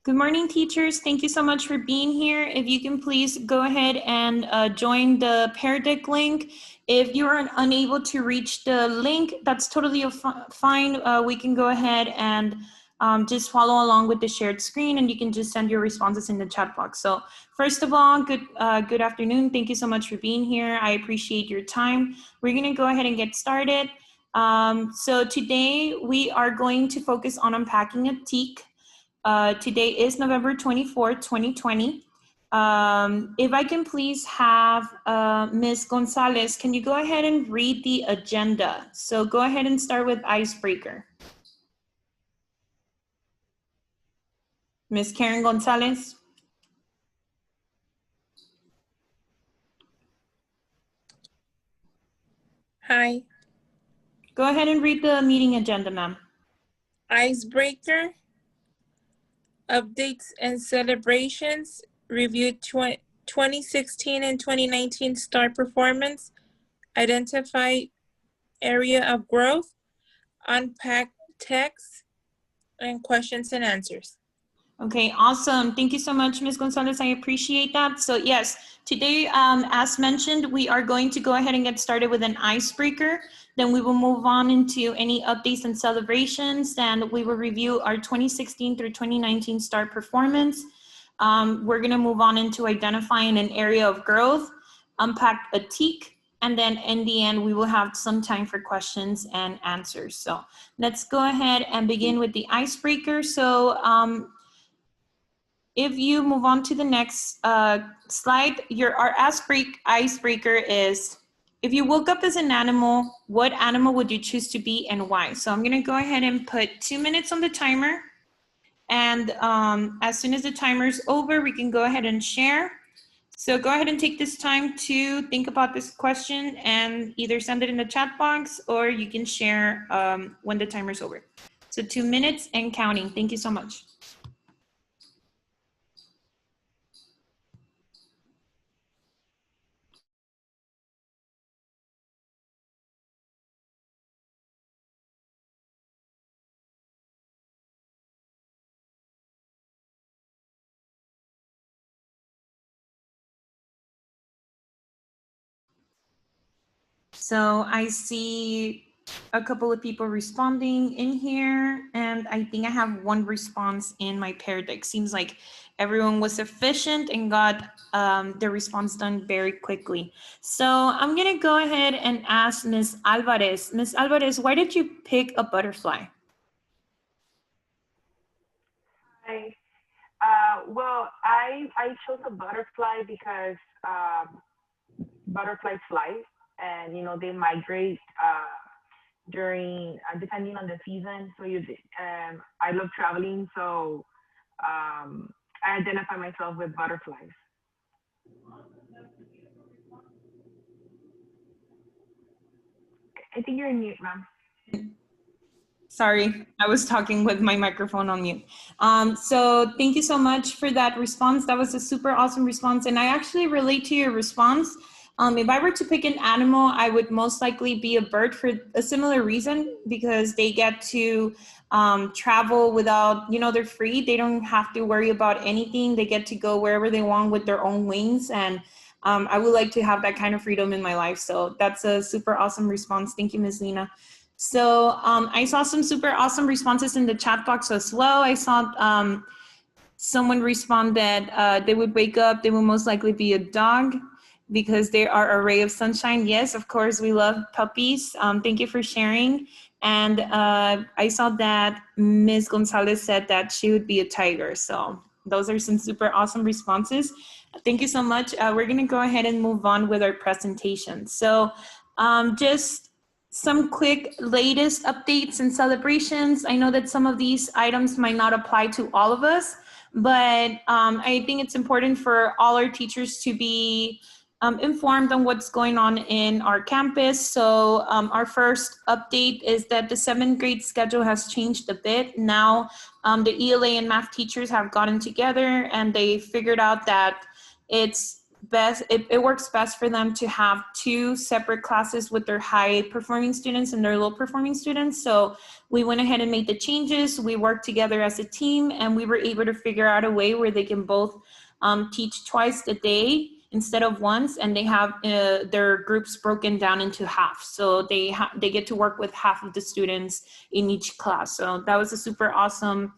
Good morning, teachers. Thank you so much for being here. If you can please go ahead and join the Pear Deck link. If you are unable to reach the link, that's totally fine. We can go ahead and just follow along with the shared screen, and you can just send your responses in the chat box. So first of all, good afternoon. Thank you so much for being here. I appreciate your time. We're going to go ahead and get started. So today we are going to focus on unpacking a TEK. Today is November 24th, 2020. If I can please have Ms. Gonzalez, can you go ahead and read the agenda? So go ahead and start with icebreaker. Ms. Karen Gonzalez. Hi. Go ahead and read the meeting agenda, ma'am. Icebreaker. Updates and celebrations. Review 2016 and 2019 star performance. Identify area of growth. Unpack TEKS. And questions and answers. Okay, awesome. Thank you so much, Ms. Gonzalez. I appreciate that. So yes, today, as mentioned, we are going to go ahead and get started with an icebreaker. Then we will move on into any updates and celebrations. Then we will review our 2016 through 2019 star performance. We're gonna move on into identifying an area of growth, unpack a TEK, and then in the end, we will have some time for questions and answers. So let's go ahead and begin with the icebreaker. So if you move on to the next slide, our icebreaker is, if you woke up as an animal, what animal would you choose to be and why? So I'm gonna go ahead and put 2 minutes on the timer. And as soon as the timer's over, we can go ahead and share. So go ahead and take this time to think about this question and either send it in the chat box or you can share when the timer's over. So 2 minutes and counting. Thank you so much. So I see a couple of people responding in here, and I think I have one response in my Pear Deck. Seems like everyone was efficient and got their response done very quickly. So I'm gonna go ahead and ask Ms. Alvarez. Ms. Alvarez, why did you pick a butterfly? Hi. Well, I chose a butterfly because butterflies fly, and they migrate during depending on the season. So I love traveling, so I identify myself with butterflies. I think you're in mute, ma'am. Sorry, I was talking with my microphone on mute. So thank you so much for that response. That was a super awesome response. And I actually relate to your response. If I were to pick an animal, I would most likely be a bird for a similar reason, because they get to travel without, they're free. They don't have to worry about anything. They get to go wherever they want with their own wings. And I would like to have that kind of freedom in my life. So that's a super awesome response. Thank you, Ms. Lina. So I saw some super awesome responses in the chat box as well. I saw someone respond that they would wake up, they would most likely be a dog because they are a ray of sunshine. Yes, of course, we love puppies. Thank you for sharing. And I saw that Ms. Gonzalez said that she would be a tiger. So those are some super awesome responses. Thank you so much. We're gonna go ahead and move on with our presentation. So just some quick latest updates and celebrations. I know that some of these items might not apply to all of us, but I think it's important for all our teachers to be informed on what's going on in our campus. So our first update is that the 7th grade schedule has changed a bit. Now the ELA and math teachers have gotten together and they figured out that it's best, it works best for them to have two separate classes with their high performing students and their low performing students. So we went ahead and made the changes. We worked together as a team, and we were able to figure out a way where they can both teach twice a day instead of once, and they have their groups broken down into half. So they get to work with half of the students in each class. So that was a super awesome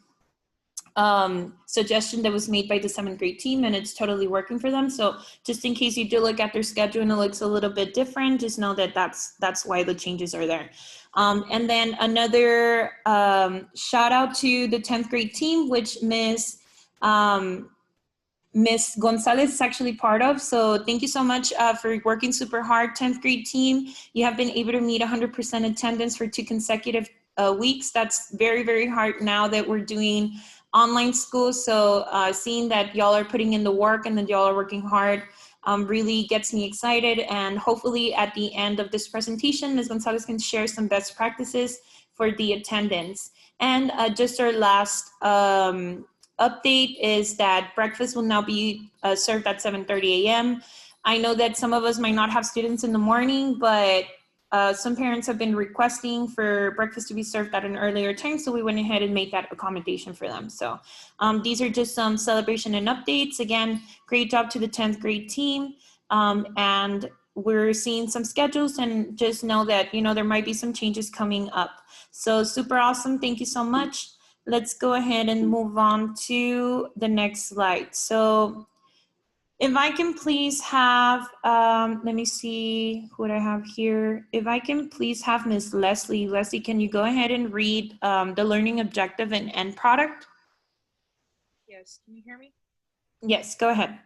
suggestion that was made by the 7th grade team, and it's totally working for them. So just in case you do look at their schedule and it looks a little bit different, just know that that's why the changes are there. And then another shout out to the 10th grade team, which Miss Gonzalez is actually part of. So thank you so much for working super hard, 10th grade team. You have been able to meet 100% attendance for 2 consecutive weeks. That's very, very hard now that we're doing online school. So seeing that y'all are putting in the work and that y'all are working hard really gets me excited. And hopefully at the end of this presentation, Ms. Gonzalez can share some best practices for the attendance. And just our last update is that breakfast will now be served at 7:30 a.m. I know that some of us might not have students in the morning, but some parents have been requesting for breakfast to be served at an earlier time, so we went ahead and made that accommodation for them. So these are just some celebration and updates. Again, great job to the 10th grade team. And we're seeing some schedules, and just know that, you know, there might be some changes coming up. So super awesome. Thank you so much. Let's go ahead and move on to the next slide. So if I can please have, let me see who I have here. If I can please have Ms. Leslie. Leslie, can you go ahead and read the learning objective and end product? Yes, can you hear me? Yes, go ahead.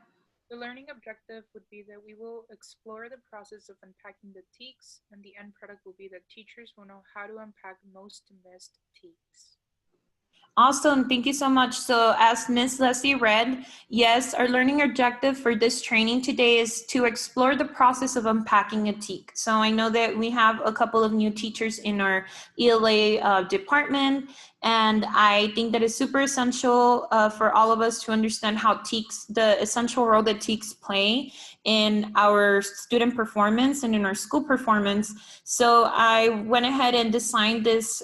The learning objective would be that we will explore the process of unpacking the TEKS, and the end product will be that teachers will know how to unpack most missed TEKS. Awesome, thank you so much. So as Ms. Leslie read, yes, our learning objective for this training today is to explore the process of unpacking a TEK. So I know that we have a couple of new teachers in our ELA department, and I think that it's super essential for all of us to understand how TEKS, the essential role that TEKS play in our student performance and in our school performance. So I went ahead and designed this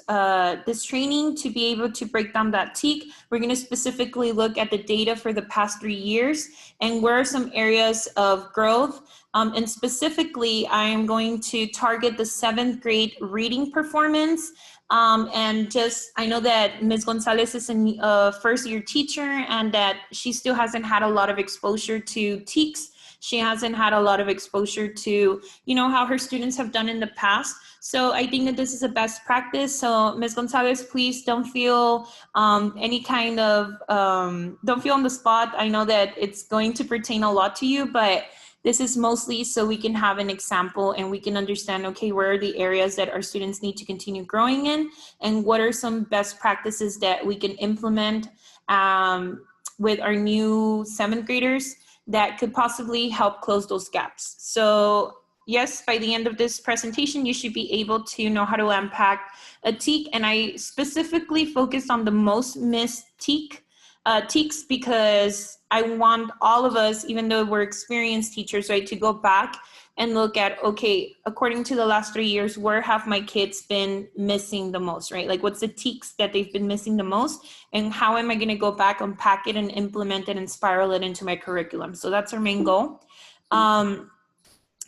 this training to be able to break down that TEK. We're going to specifically look at the data for the past 3 years and where are some areas of growth. And specifically, I am going to target the 7th grade reading performance. And just, I know that Ms. Gonzalez is a first-year teacher, and that she still hasn't had a lot of exposure to TEKS. She hasn't had a lot of exposure to, you know, how her students have done in the past. So I think that this is a best practice. So Ms. Gonzalez, please don't feel any kind of, don't feel on the spot. I know that it's going to pertain a lot to you, but this is mostly so we can have an example and we can understand, okay, where are the areas that our students need to continue growing in, and what are some best practices that we can implement with our new 7th graders that could possibly help close those gaps. So yes, by the end of this presentation, you should be able to know how to unpack a TEK. And I specifically focused on the most missed TEKs because I want all of us, even though we're experienced teachers, right, to go back and look at, okay, according to the last 3 years, where have my kids been missing the most, right? Like what's the TEKs that they've been missing the most, and how am I gonna go back, unpack it and implement it and spiral it into my curriculum? So that's our main goal.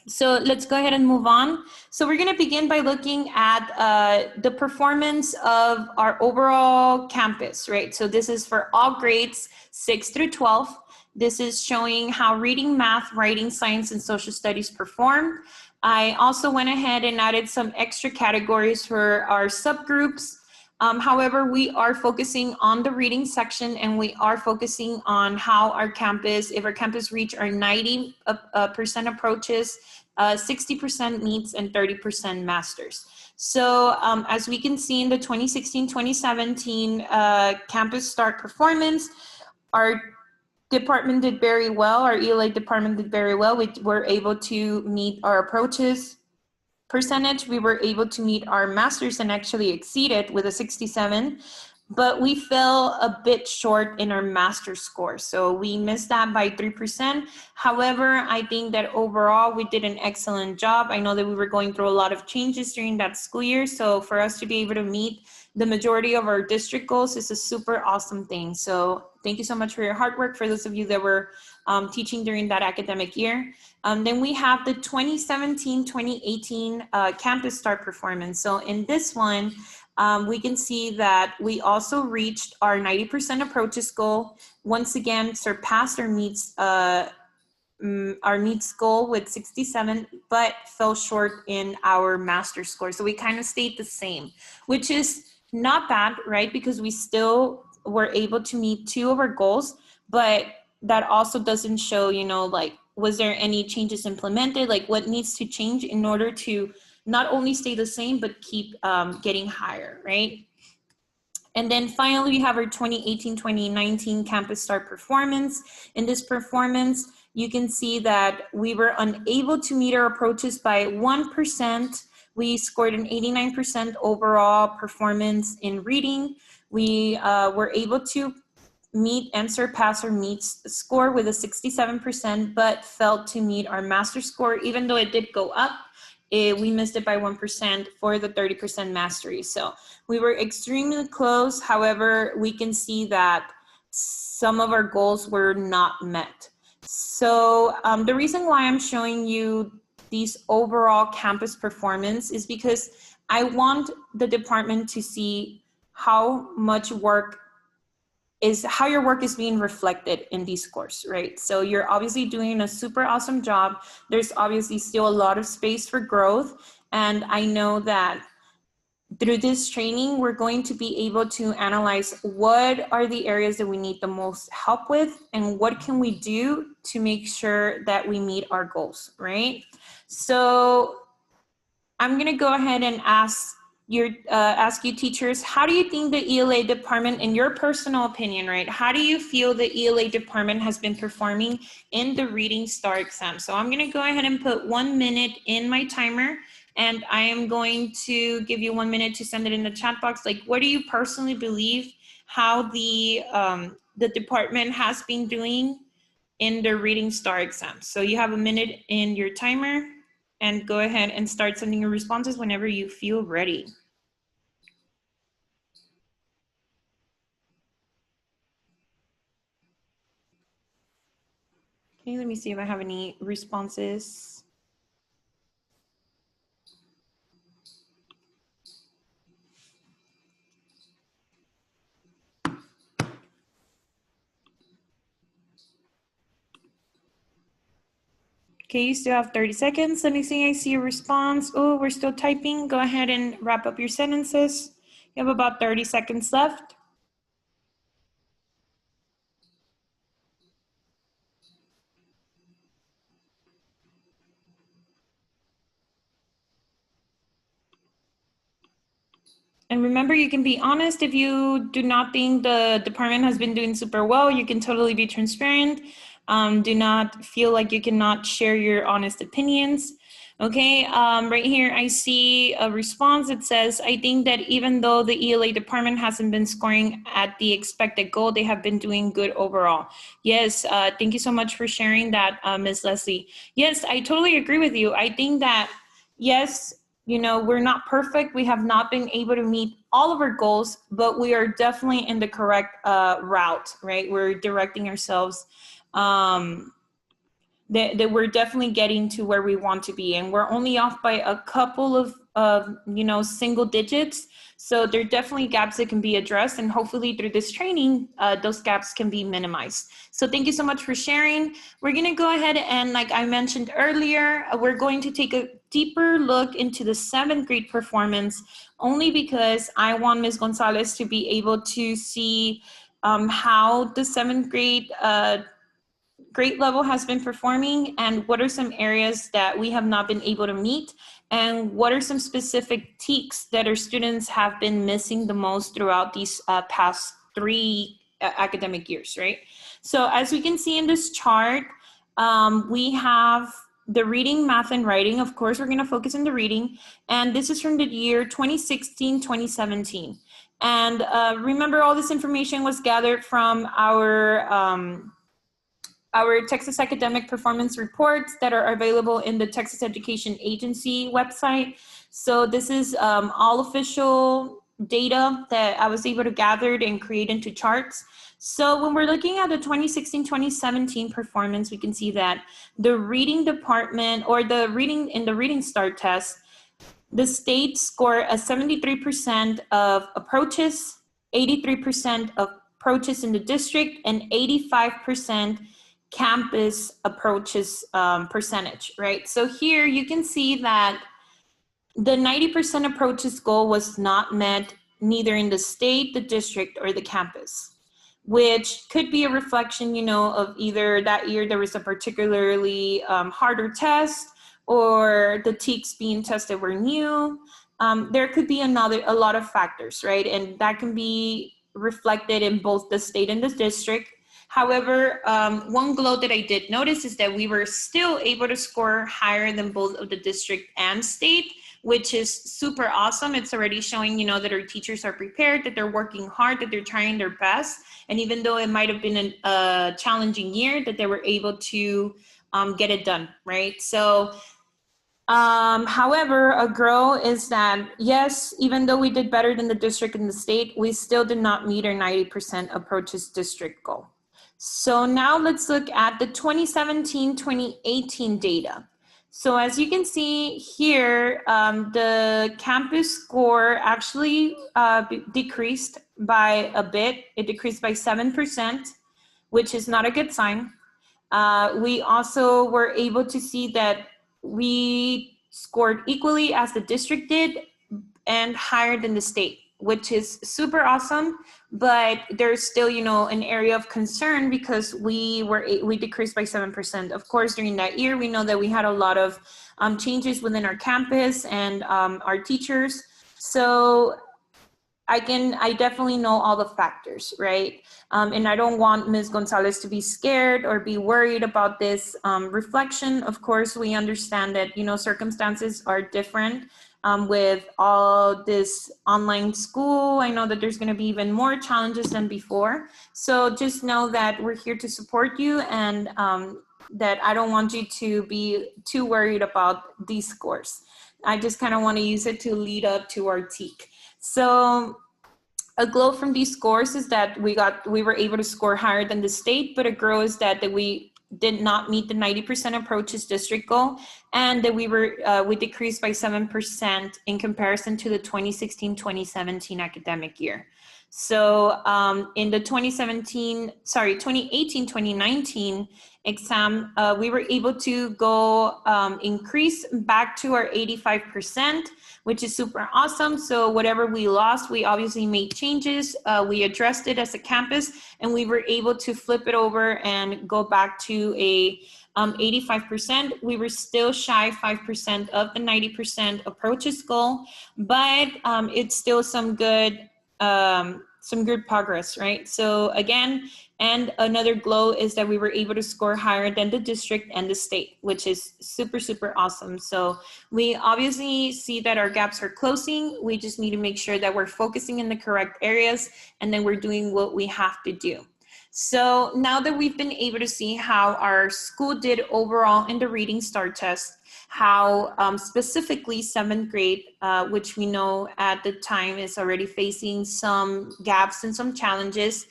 So let's go ahead and move on. So we're gonna begin by looking at the performance of our overall campus, right? So this is for all grades 6 through 12. This is showing how reading, math, writing, science, and social studies perform. I also went ahead and added some extra categories for our subgroups. However, we are focusing on the reading section, and we are focusing on how our campus, if our campus reach our 90% approaches, 60% meets, and 30% masters. So as we can see in the 2016-2017 campus start performance, our department did very well. Our ELA department did very well. We were able to meet our approaches percentage. We were able to meet our masters and actually exceed it with a 67. but we fell a bit short in our master score. So we missed that by 3%. However, I think that overall we did an excellent job. I know that we were going through a lot of changes during that school year. So for us to be able to meet the majority of our district goals is a super awesome thing. So thank you so much for your hard work for those of you that were teaching during that academic year. Then we have the 2017-2018 Campus Start performance. So in this one, we can see that we also reached our 90% approaches goal. Once again, surpassed our needs goal with 67, but fell short in our master score. So we kind of stayed the same, which is not bad, right? Because we still were able to meet 2 of our goals, but that also doesn't show, you know, like, was there any changes implemented? Like, what needs to change in order to not only stay the same, but keep getting higher, right? And then finally, we have our 2018-2019 Campus Start performance. In this performance, you can see that we were unable to meet our approaches by 1%. We scored an 89% overall performance in reading. We were able to meet and surpass our meets score with a 67%, but failed to meet our master score, even though it did go up. We missed it by 1% for the 30% mastery. So we were extremely close. However, we can see that some of our goals were not met. So the reason why I'm showing you these overall campus performance is because I want the department to see how much work is, how your work is being reflected in these scores, right? So you're obviously doing a super awesome job. There's obviously still a lot of space for growth. And I know that through this training, we're going to be able to analyze what are the areas that we need the most help with and what can we do to make sure that we meet our goals, right? So I'm gonna go ahead and ask you teachers, how do you think the ELA department, in your personal opinion, right? How do you feel the ELA department has been performing in the Reading Star exam? So I'm gonna go ahead and put 1 minute in my timer, and I am going to give you 1 minute to send it in the chat box. Like, what do you personally believe how the department has been doing in the Reading Star exam? So you have 1 minute in your timer, and go ahead and start sending your responses whenever you feel ready. Okay, let me see if I have any responses. Okay, you still have 30 seconds. Let me see, I see a response. Oh, we're still typing. Go ahead and wrap up your sentences. You have about 30 seconds left. And remember, you can be honest. If you do not think the department has been doing super well, you can totally be transparent. Do not feel like you cannot share your honest opinions. Okay, right here I see a response that says, I think that even though the ELA department hasn't been scoring at the expected goal, they have been doing good overall. Yes, thank you so much for sharing that, Ms. Leslie. Yes, I totally agree with you. I think that, yes, you know, we're not perfect. We have not been able to meet all of our goals, but we are definitely in the correct route, right? We're directing ourselves, that we're definitely getting to where we want to be. And we're only off by a couple of, you know, single digits. So there are definitely gaps that can be addressed. And hopefully through this training, those gaps can be minimized. So thank you so much for sharing. We're going to go ahead and, like I mentioned earlier, we're going to take a deeper look into the 7th grade performance, only because I want Ms. Gonzalez to be able to see how the 7th grade level has been performing, and what are some areas that we have not been able to meet, and what are some specific TEKS that our students have been missing the most throughout these past 3 academic years, right? So as we can see in this chart, we have the reading, math, and writing. Of course, we're going to focus on the reading, and this is from the year 2016-2017. And remember, all this information was gathered from our Texas Academic Performance Reports that are available in the Texas Education Agency website. So this is all official data that I was able to gather and create into charts. So when we're looking at the 2016-2017 performance, we can see that the reading department, or the reading in the Reading Star test, the state scored a 73% of approaches, 83% of approaches in the district, and 85% campus approaches percentage, right? So here you can see that the 90% approaches goal was not met neither in the state, the district, or the campus, which could be a reflection, you know, of either that year there was a particularly harder test, or the TEKS being tested were new. There could be a lot of factors, right? And that can be reflected in both the state and the district. However, one glow that I did notice is that we were still able to score higher than both of the district and state, which is super awesome. It's already showing, you know, that our teachers are prepared, that they're working hard, that they're trying their best. And even though it might have been a challenging year, that they were able to get it done, right? So, however, a grow is that, yes, even though we did better than the district and the state, we still did not meet our 90% approaches district goal. So now let's look at the 2017-2018 data. So as you can see here, the campus score actually decreased by a bit. It decreased by 7%, which is not a good sign. We also were able to see that we scored equally as the district did and higher than the state, which is super awesome. But there's still, you know, an area of concern because we decreased by 7%. Of course, during that year, we know that we had a lot of changes within our campus and our teachers. So I definitely know all the factors, right? And I don't want Ms. Gonzalez to be scared or be worried about this reflection. Of course, we understand that, you know, circumstances are different with all this online school. I know that there's going to be even more challenges than before. So just know that we're here to support you, and that I don't want you to be too worried about these scores. I just kind of want to use it to lead up to our TEK. So a glow from these scores is that we were able to score higher than the state, but a grow is that we did not meet the 90% approaches district goal, and that we decreased by 7% in comparison to the 2016-2017 academic year. So in the 2018-2019 exam, we were able to go increase back to our 85%, which is super awesome. So whatever we lost, we obviously made changes. We addressed it as a campus, and we were able to flip it over and go back to a 85%. We were still shy 5% of the 90% approaches goal, but it's still some good progress, right? So again, and another glow is that we were able to score higher than the district and the state, which is super, super awesome. So we obviously see that our gaps are closing. We just need to make sure that we're focusing in the correct areas, and then we're doing what we have to do. So now that we've been able to see how our school did overall in the Reading Star test, how specifically 7th grade, which we know at the time is already facing some gaps and some challenges,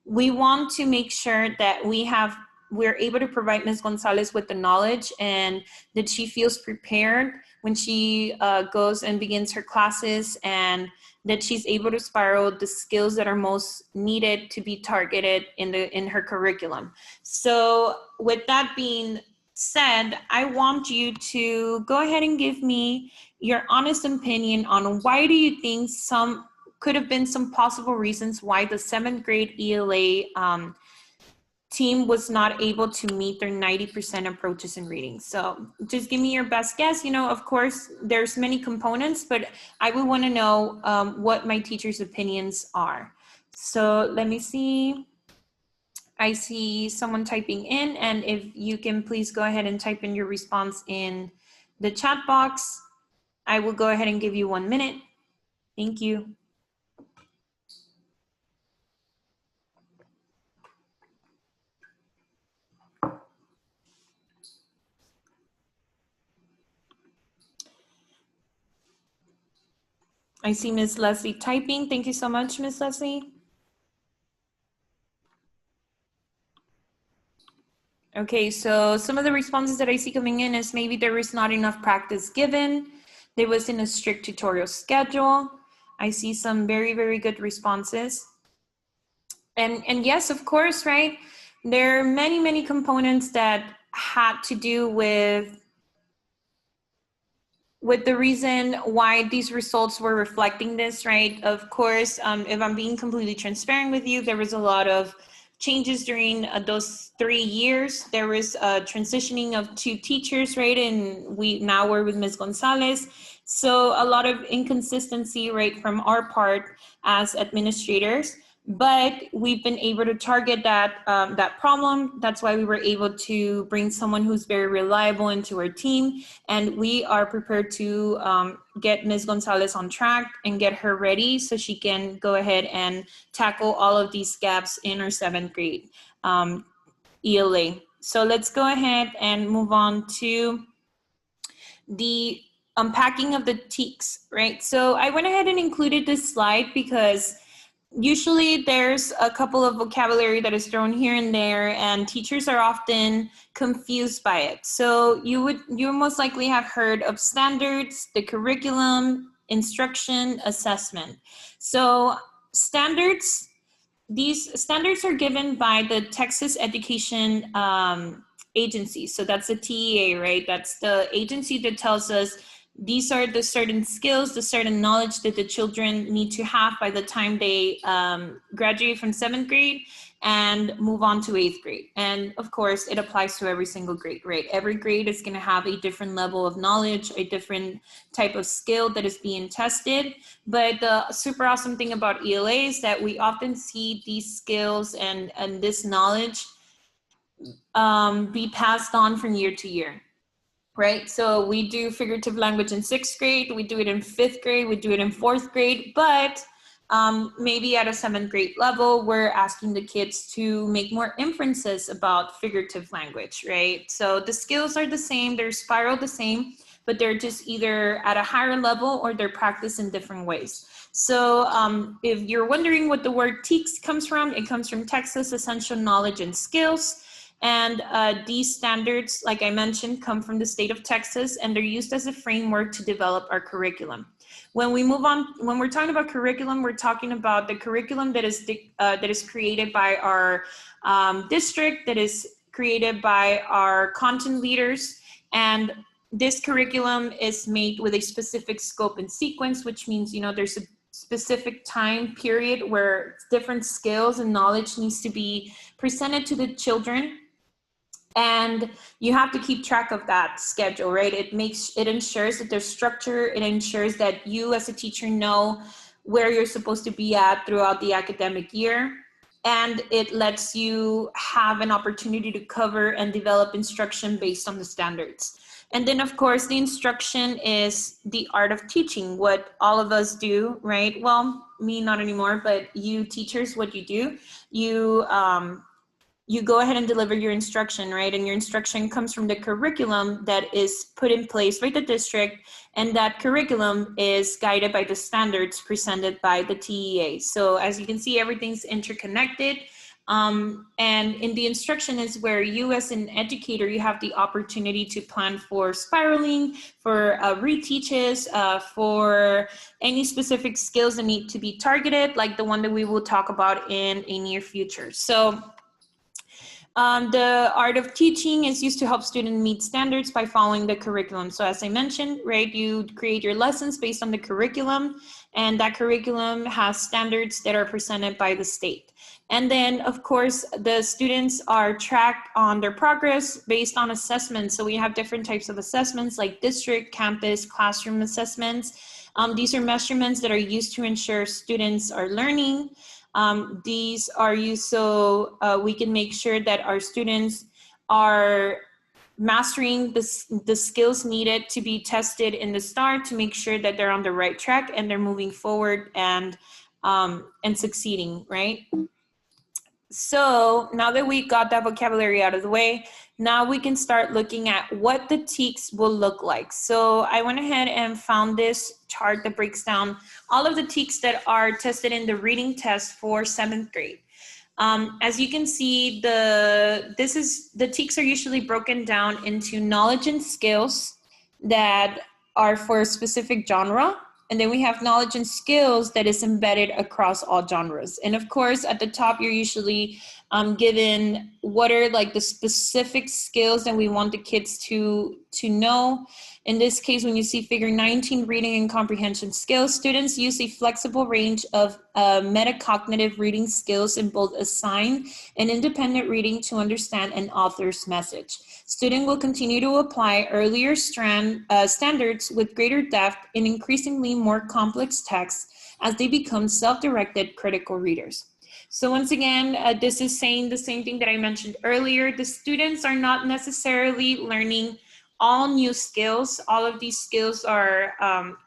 we want to make sure that we're able to provide Ms. Gonzalez with the knowledge, and that she feels prepared when she goes and begins her classes, and that she's able to spiral the skills that are most needed to be targeted in her curriculum. So with that being said, I want you to go ahead and give me your honest opinion on why do you think could have been some possible reasons why the 7th grade ELA team was not able to meet their 90% approaches in reading. So just give me your best guess. You know, of course, there's many components, but I would want to know what my teachers' opinions are. So let me see. I see someone typing in, and if you can please go ahead and type in your response in the chat box, I will go ahead and give you 1 minute. Thank you. I see Ms. Leslie typing. Thank you so much, Ms. Leslie. Okay, so some of the responses that I see coming in is maybe there was not enough practice given. There wasn't a strict tutorial schedule. I see some very, very good responses. And yes, of course, right? There are many, many components that had to do with the reason why these results were reflecting this, right? Of course, if I'm being completely transparent with you, there was a lot of changes during those 3 years. There was a transitioning of 2 teachers, right? And we're with Ms. Gonzalez. So a lot of inconsistency, right, from our part as administrators. But we've been able to target that problem. That's why we were able to bring someone who's very reliable into our team, and we are prepared to get Ms. Gonzalez on track and get her ready so she can go ahead and tackle all of these gaps in our 7th grade ELA. So let's go ahead and move on to the unpacking of the TEKS, right? So I went ahead and included this slide because usually there's a couple of vocabulary that is thrown here and there, and teachers are often confused by it. So you most likely have heard of standards, the curriculum, instruction, assessment. So these standards are given by the Texas Education Agency. So that's the TEA, right? That's the agency that tells us these are the certain skills, the certain knowledge that the children need to have by the time they graduate from 7th grade and move on to 8th grade. And of course, it applies to every single grade, right? Every grade is going to have a different level of knowledge, a different type of skill that is being tested. But the super awesome thing about ELA is that we often see these skills and this knowledge be passed on from year to year. Right, so we do figurative language in 6th grade, we do it in 5th grade, we do it in 4th grade, but maybe at a 7th grade level, we're asking the kids to make more inferences about figurative language, right? So the skills are the same, they're spiral the same, but they're just either at a higher level or they're practiced in different ways. So if you're wondering what the word TEKS comes from, it comes from Texas Essential Knowledge and Skills. And these standards, like I mentioned, come from the state of Texas, and they're used as a framework to develop our curriculum. When we move on, when we're talking about curriculum, we're talking about the curriculum that is created by our district, that is created by our content leaders, and this curriculum is made with a specific scope and sequence, which means, you know, there's a specific time period where different skills and knowledge needs to be presented to the children. And you have to keep track of that schedule, right? It ensures that there's structure. It ensures that you as a teacher know where you're supposed to be at throughout the academic year. And it lets you have an opportunity to cover and develop instruction based on the standards. And then, of course, the instruction is the art of teaching, what all of us do, right? Well, me, not anymore, but you teachers, what you do, you go ahead and deliver your instruction, right? And your instruction comes from the curriculum that is put in place by the district, and that curriculum is guided by the standards presented by the TEA. So as you can see, everything's interconnected. And in the instruction is where you as an educator, you have the opportunity to plan for spiraling, for reteaches, for any specific skills that need to be targeted, like the one that we will talk about in a near future. So the art of teaching is used to help students meet standards by following the curriculum. So as I mentioned, right, you create your lessons based on the curriculum, and that curriculum has standards that are presented by the state. And then, of course, the students are tracked on their progress based on assessments. So we have different types of assessments like district, campus, classroom assessments. These are measurements that are used to ensure students are learning. These are used so we can make sure that our students are mastering the skills needed to be tested in the start to make sure that they're on the right track and they're moving forward and succeeding, right? So now that we got that vocabulary out of the way, now we can start looking at what the TEKS will look like. So I went ahead and found this chart that breaks down all of the TEKS that are tested in the reading test for 7th grade. As you can see, the TEKS are usually broken down into knowledge and skills that are for a specific genre. And then we have knowledge and skills that is embedded across all genres. And of course, at the top, you're usually given what are like the specific skills that we want the kids to know. In this case, when you see figure 19, reading and comprehension skills, students use a flexible range of metacognitive reading skills in both assigned and independent reading to understand an author's message. Student will continue to apply earlier standards with greater depth in increasingly more complex texts as they become self-directed critical readers. So once again, this is saying the same thing that I mentioned earlier. The students are not necessarily learning all new skills. All of these skills are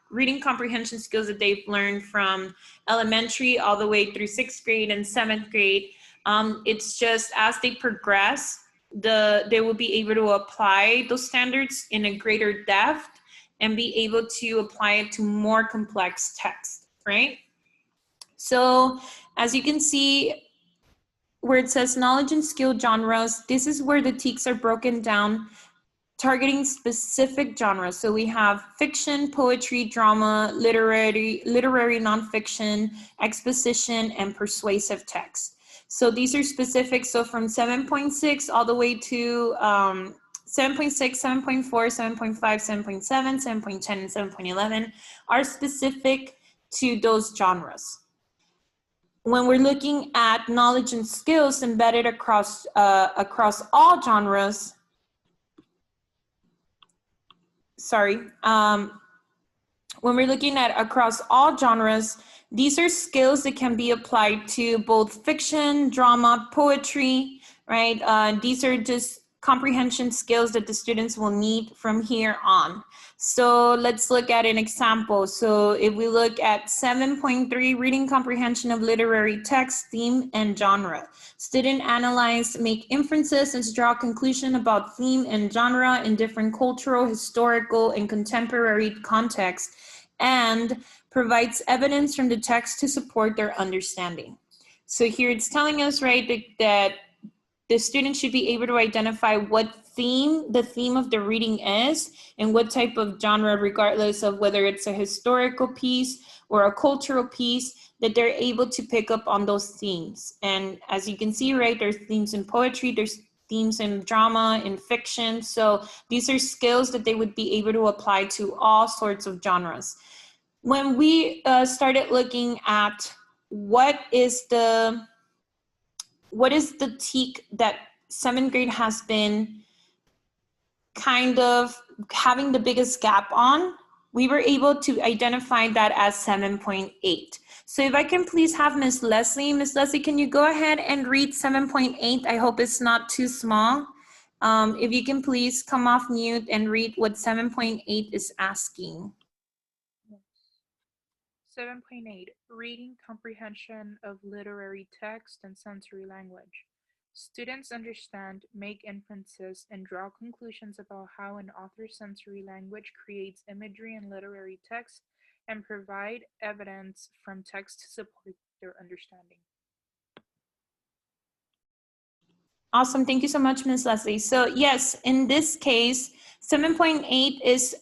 reading comprehension skills that they've learned from elementary all the way through 6th grade and 7th grade. It's just as they progress, they will be able to apply those standards in a greater depth and be able to apply it to more complex text, right? So as you can see, where it says knowledge and skill genres, this is where the TEKS are broken down, targeting specific genres. So we have fiction, poetry, drama, literary nonfiction, exposition, and persuasive text. So these are specific. So from 7.6 all the way to 7.6, 7.4, 7.5, 7.7, 7.10, and 7.11 are specific to those genres. When we're looking at knowledge and skills embedded across all genres, when we're looking at across all genres, these are skills that can be applied to both fiction, drama, poetry, right? These are just comprehension skills that the students will need from here on. So let's look at an example. So if we look at 7.3, reading comprehension of literary text, theme, and genre. Student analyze, make inferences, and draw conclusion about theme and genre in different cultural, historical, and contemporary contexts, and provides evidence from the text to support their understanding. So here it's telling us, right, that the student should be able to identify what the theme of the reading is and what type of genre, regardless of whether it's a historical piece or a cultural piece, that they're able to pick up on those themes. And as you can see, right, there's themes in poetry, there's themes in drama, in fiction. So these are skills that they would be able to apply to all sorts of genres. When we started looking at what is the TEK that 7th grade has been kind of having the biggest gap on, we were able to identify that as 7.8. So if I can please have Ms. Leslie. Ms. Leslie, can you go ahead and read 7.8? I hope it's not too small. If you can please come off mute and read what 7.8 is asking. 7.8, reading comprehension of literary text and sensory language. Students understand, make inferences, and draw conclusions about how an author's sensory language creates imagery in literary text and provide evidence from text to support their understanding. Awesome, thank you so much, Ms. Leslie. So yes, in this case, 7.8 is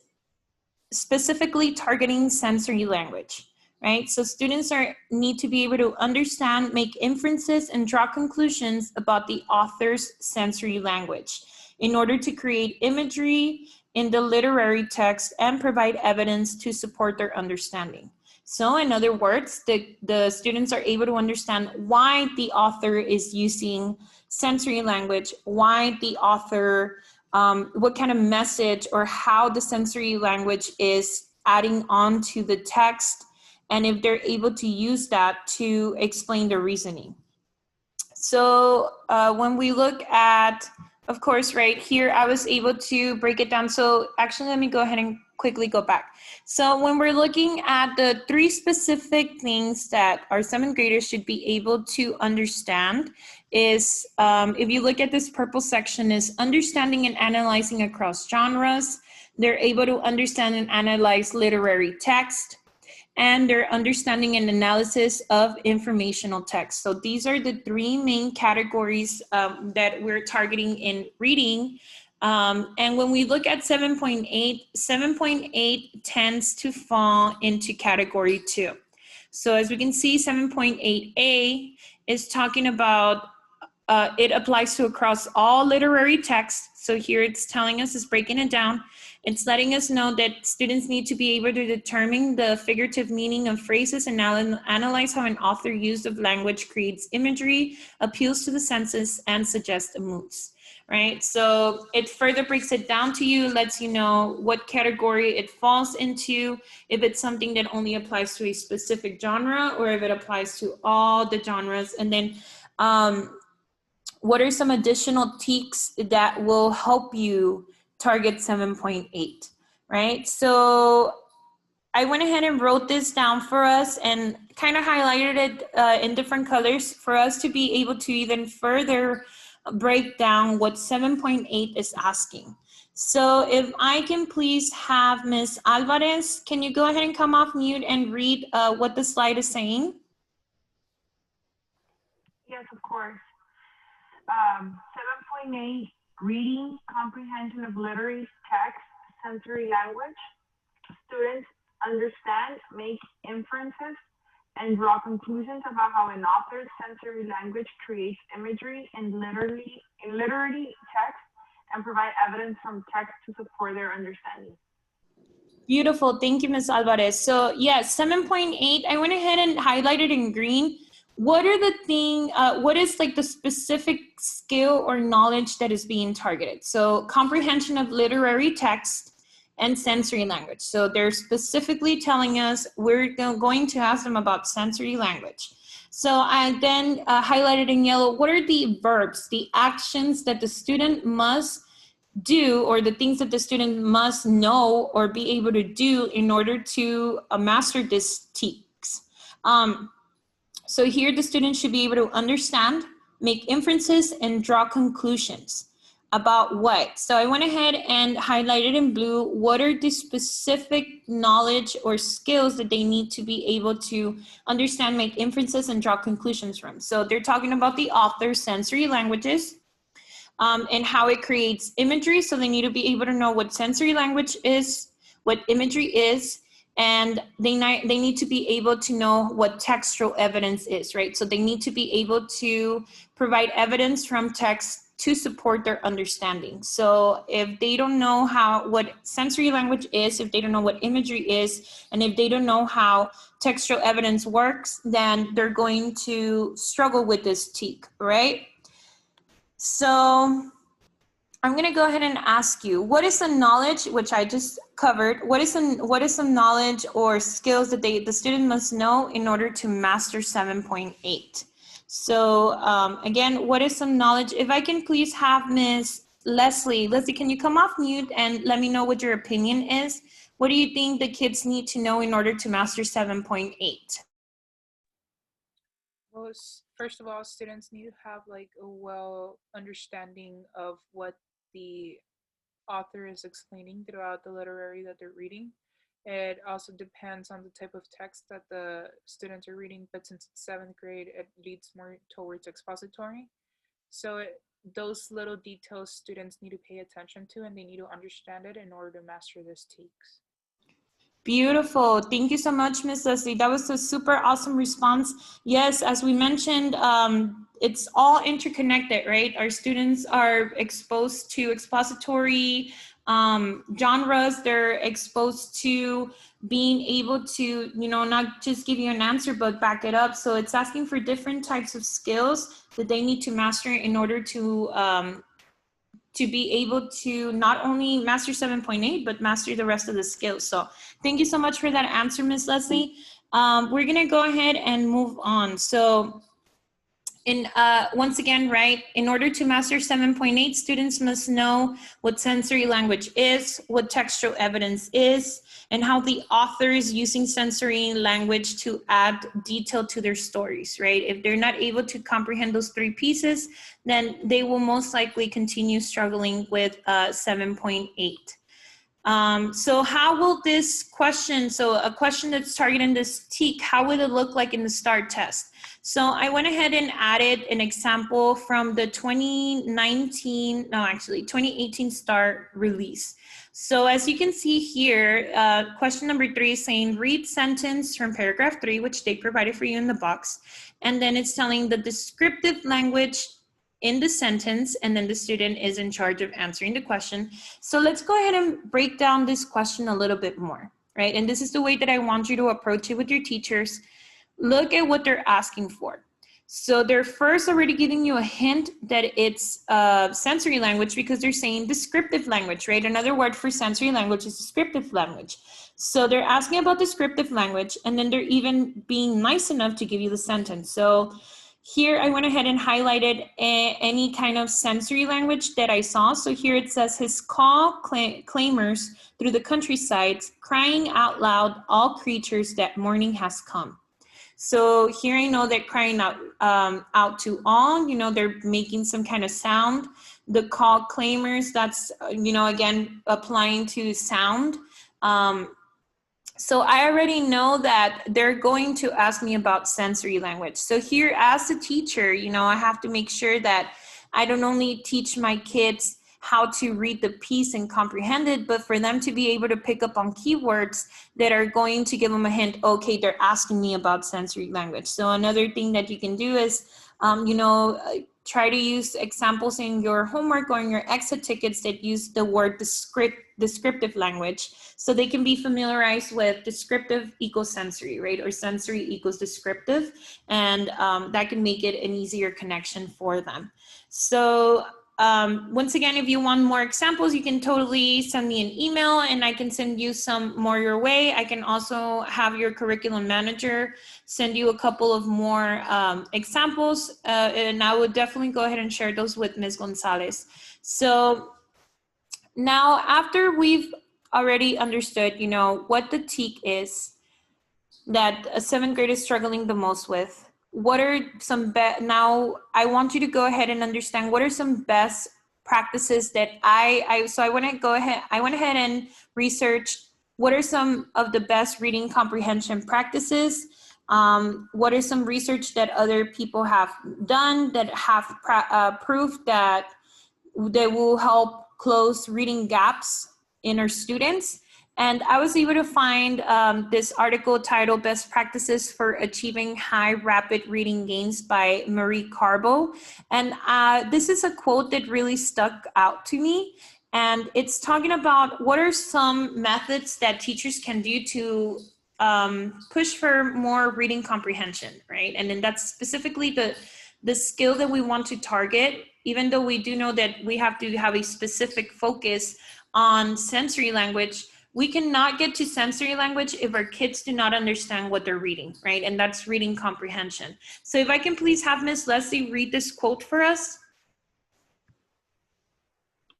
specifically targeting sensory language, right? So students need to be able to understand, make inferences, and draw conclusions about the author's sensory language in order to create imagery in the literary text and provide evidence to support their understanding. So in other words, the students are able to understand why the author is using sensory language, why the author, what kind of message or how the sensory language is adding on to the text, and if they're able to use that to explain their reasoning. So when we look at Of course, right here, I was able to break it down. So actually, let me go ahead and quickly go back. So when we're looking at the 3 specific things that our 7th graders should be able to understand is, if you look at this purple section, is understanding and analyzing across genres. They're able to understand and analyze literary text, and their understanding and analysis of informational text. So these are the 3 main categories that we're targeting in reading. And when we look at 7.8, 7.8 tends to fall into category 2. So as we can see, 7.8a is talking about it applies to across all literary texts. So here it's telling us, it's breaking it down. It's letting us know that students need to be able to determine the figurative meaning of phrases and analyze how an author use of language creates imagery, appeals to the senses, and suggests moods, right? So it further breaks it down to you, lets you know what category it falls into, if it's something that only applies to a specific genre, or if it applies to all the genres. And then what are some additional TEKS that will help you target 7.8, right? So I went ahead and wrote this down for us and kind of highlighted it in different colors for us to be able to even further break down what 7.8 is asking. So if I can please have Ms. Alvarez, can you go ahead and come off mute and read what the slide is saying? Yes, of course. 7.8, reading, comprehension of literary text, sensory language. Students understand, make inferences, and draw conclusions about how an author's sensory language creates imagery in literary text, and provide evidence from text to support their understanding. Beautiful. Thank you, Ms. Alvarez. So yes, 7.8, I went ahead and highlighted in green. What are the what is like the specific skill or knowledge that is being targeted? So comprehension of literary text and sensory language. So they're specifically telling us we're going to ask them about sensory language. So I then highlighted in yellow, what are the verbs, the actions that the student must do, or the things that the student must know or be able to do in order to master this TEKS. So here the student should be able to understand, make inferences, and draw conclusions. About what? So I went ahead and highlighted in blue, what are the specific knowledge or skills that they need to be able to understand, make inferences, and draw conclusions from. So they're talking about the author's sensory languages, and how it creates imagery. So they need to be able to know what sensory language is, what imagery is, and they need to be able to know what textual evidence is, right? So they need to be able to provide evidence from text to support their understanding. So if they don't know what sensory language is, if they don't know what imagery is, and if they don't know how textual evidence works, then they're going to struggle with this TEK, right? So I'm going to go ahead and ask you, what is some knowledge, which I just covered, what is some knowledge or skills that the student must know in order to master 7.8? So again, what is some knowledge? If I can please have Ms. Leslie. Leslie, can you come off mute and let me know what your opinion is? What do you think the kids need to know in order to master 7.8? Well, first of all, students need to have like a well understanding of what the author is explaining throughout the literary that they're reading. It also depends on the type of text that the students are reading, but since it's 7th grade, it leads more towards expository. So those little details students need to pay attention to, and they need to understand it in order to master this TEKS. Beautiful. Thank you so much, Ms. Leslie. That was a super awesome response. Yes, as we mentioned, it's all interconnected, right? Our students are exposed to expository genres. They're exposed to being able to, not just give you an answer, but back it up. So it's asking for different types of skills that they need to master in order to be able to not only master 7.8, but master the rest of the skills. So thank you so much for that answer, Ms. Leslie. We're gonna go ahead and move on. So And once again, right, in order to master 7.8, students must know what sensory language is, what textual evidence is, and how the author is using sensory language to add detail to their stories, right? If they're not able to comprehend those three pieces, then they will most likely continue struggling with 7.8. So how will this question, so a question that's targeting this TEK, how would it look like in the STAR test? So I went ahead and added an example from the 2018 STAR release. So as you can see here, question number 3 is saying read sentence from paragraph 3, which they provided for you in the box. And then it's telling the descriptive language in the sentence, and then the student is in charge of answering the question. So let's go ahead and break down this question a little bit more, right? And this is the way that I want you to approach it with your teachers. Look at what they're asking for. So they're first already giving you a hint that it's sensory language because they're saying descriptive language, right? Another word for sensory language is descriptive language. So they're asking about descriptive language, and then they're even being nice enough to give you the sentence. So here I went ahead and highlighted any kind of sensory language that I saw. So here it says his call clamors through the countryside, crying out loud, all creatures that morning has come. So here I know that crying out to all, you know, they're making some kind of sound. The call clamors, that's, you know, again, applying to sound. So I already know that they're going to ask me about sensory language. So here as a teacher, you know, I have to make sure that I don't only teach my kids how to read the piece and comprehend it, but for them to be able to pick up on keywords that are going to give them a hint, okay, they're asking me about sensory language. So another thing that you can do is, you know, try to use examples in your homework or in your exit tickets that use the word descriptive language, so they can be familiarized with descriptive equals sensory, right? Or sensory equals descriptive, and that can make it an easier connection for them. So once again, if you want more examples, you can totally send me an email and I can send you some more your way. I can also have your curriculum manager send you a couple of more examples, and I would definitely go ahead and share those with Ms. Gonzalez. So now after we've already understood, you know, what the TEK is that a 7th grade is struggling the most with, what are some now I want you to go ahead and understand what are some best practices that I went ahead and researched what are some of the best reading comprehension practices. What are some research that other people have done that have proved that they will help close reading gaps in our students. And I was able to find this article titled Best Practices for Achieving High Rapid Reading Gains by Marie Carbo. And this is a quote that really stuck out to me. And it's talking about what are some methods that teachers can do to push for more reading comprehension, right? And then that's specifically the skill that we want to target, even though we do know that we have to have a specific focus on sensory language. We cannot get to sensory language if our kids do not understand what they're reading, right? And that's reading comprehension. So if I can please have Ms. Leslie read this quote for us.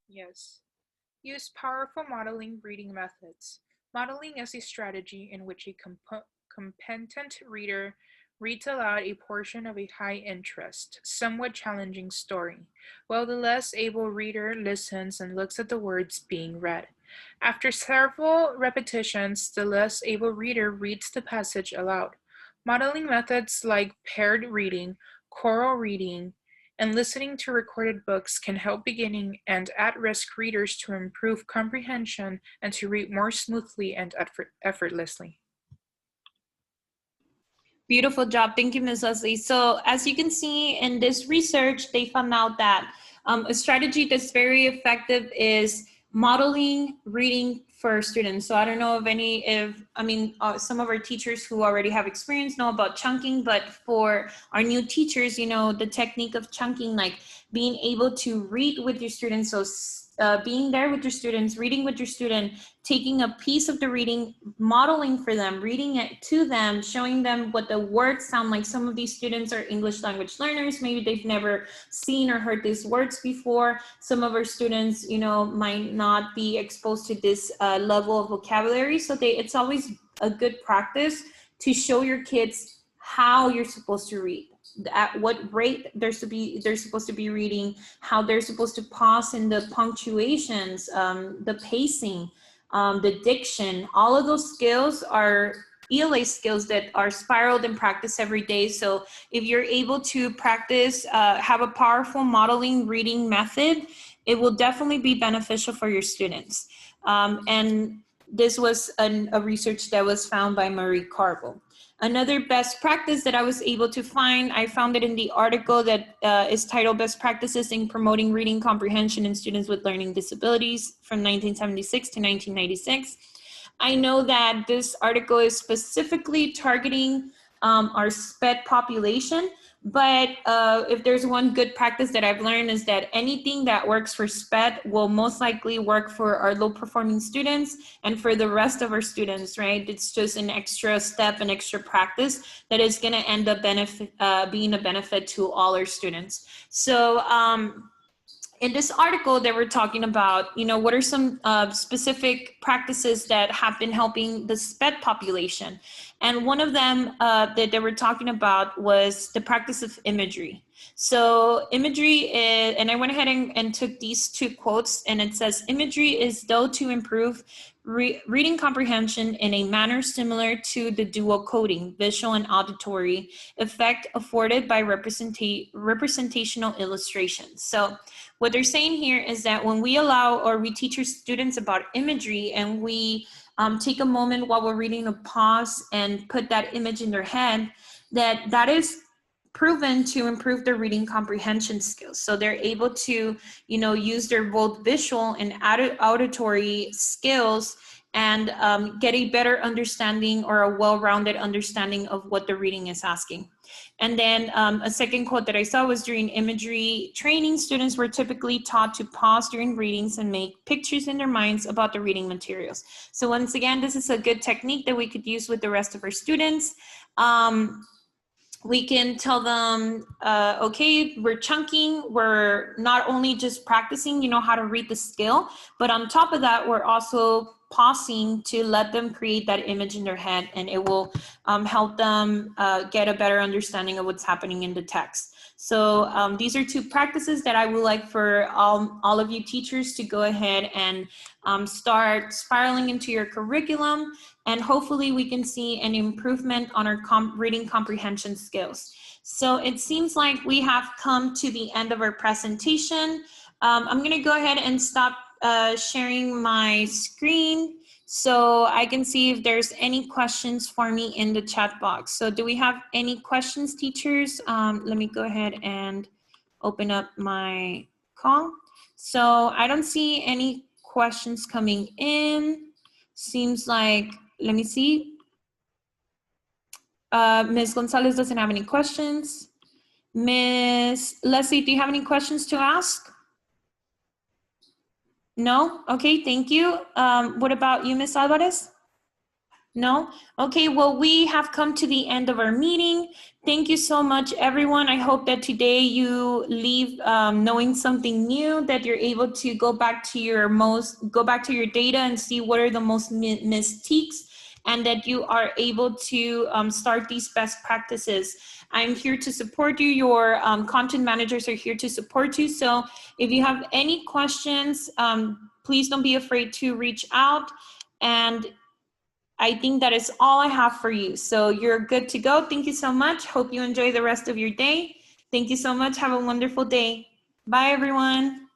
Yes. Use powerful modeling reading methods. Modeling is a strategy in which a competent reader reads aloud a portion of a high interest, somewhat challenging story, while the less able reader listens and looks at the words being read. After several repetitions, the less able reader reads the passage aloud. Modeling methods like paired reading, choral reading, and listening to recorded books can help beginning and at-risk readers to improve comprehension and to read more smoothly and effortlessly. Beautiful job. Thank you, Ms. Leslie. So as you can see in this research, they found out that a strategy that's very effective is modeling reading for students. So I don't know if some of our teachers who already have experience know about chunking, but for our new teachers, you know, the technique of chunking, like being able to read with your students. So being there with your students, reading with your student, taking a piece of the reading, modeling for them, reading it to them, showing them what the words sound like. Some of these students are English language learners. Maybe they've never seen or heard these words before. Some of our students, you know, might not be exposed to this level of vocabulary. So it's always a good practice to show your kids how you're supposed to read, at what rate they're supposed to be reading, how they're supposed to pause in the punctuations, the pacing, the diction. All of those skills are ELA skills that are spiraled and practiced every day. So if you're able to practice, have a powerful modeling reading method, it will definitely be beneficial for your students. And this was a research that was found by Marie Carville. Another best practice that I was able to find, I found it in the article that is titled Best Practices in Promoting Reading Comprehension in Students with Learning Disabilities from 1976 to 1996. I know that this article is specifically targeting our SPED population, but if there's one good practice that I've learned is that anything that works for SPED will most likely work for our low performing students and for the rest of our students, right? It's just an extra step, an extra practice that is gonna end up being a benefit to all our students. So in this article, they were talking about, you know, what are some specific practices that have been helping the SPED population. And one of them that they were talking about was the practice of imagery. So imagery is, and I went ahead and took these two quotes, and it says, imagery is though to improve reading comprehension in a manner similar to the dual coding, visual and auditory effect afforded by representational illustrations. So what they're saying here is that when we allow or we teach our students about imagery and we take a moment while we're reading to pause and put that image in their head, that is proven to improve their reading comprehension skills. So they're able to, you know, use their both visual and auditory skills and get a better understanding or a well-rounded understanding of what the reading is asking. And then a second quote that I saw was, during imagery training, students were typically taught to pause during readings and make pictures in their minds about the reading materials. So once again, this is a good technique that we could use with the rest of our students. We can tell them, okay, we're chunking. We're not only just practicing, you know, how to read the skill, but on top of that, we're also pausing to let them create that image in their head, and it will help them get a better understanding of what's happening in the text. So these are two practices that I would like for all of you teachers to go ahead and start spiraling into your curriculum, and hopefully we can see an improvement on our reading comprehension skills. So it seems like we have come to the end of our presentation. I'm going to go ahead and stop sharing my screen so I can see if there's any questions for me in the chat box. So do we have any questions, teachers? Let me go ahead and open up my call. So I don't see any questions coming in. Seems like, let me see. Ms. Gonzalez doesn't have any questions. Ms. Leslie, do you have any questions to ask? No? Okay, thank you. What about you, Ms. Alvarez? No? Okay, well, we have come to the end of our meeting. Thank you so much, everyone. I hope that today you leave knowing something new, that you're able to go back to your data and see what are the most missed TEKS, and that you are able to start these best practices. I'm here to support you. Your content managers are here to support you. So if you have any questions, please don't be afraid to reach out. And I think that is all I have for you. So you're good to go. Thank you so much. Hope you enjoy the rest of your day. Thank you so much. Have a wonderful day. Bye, everyone.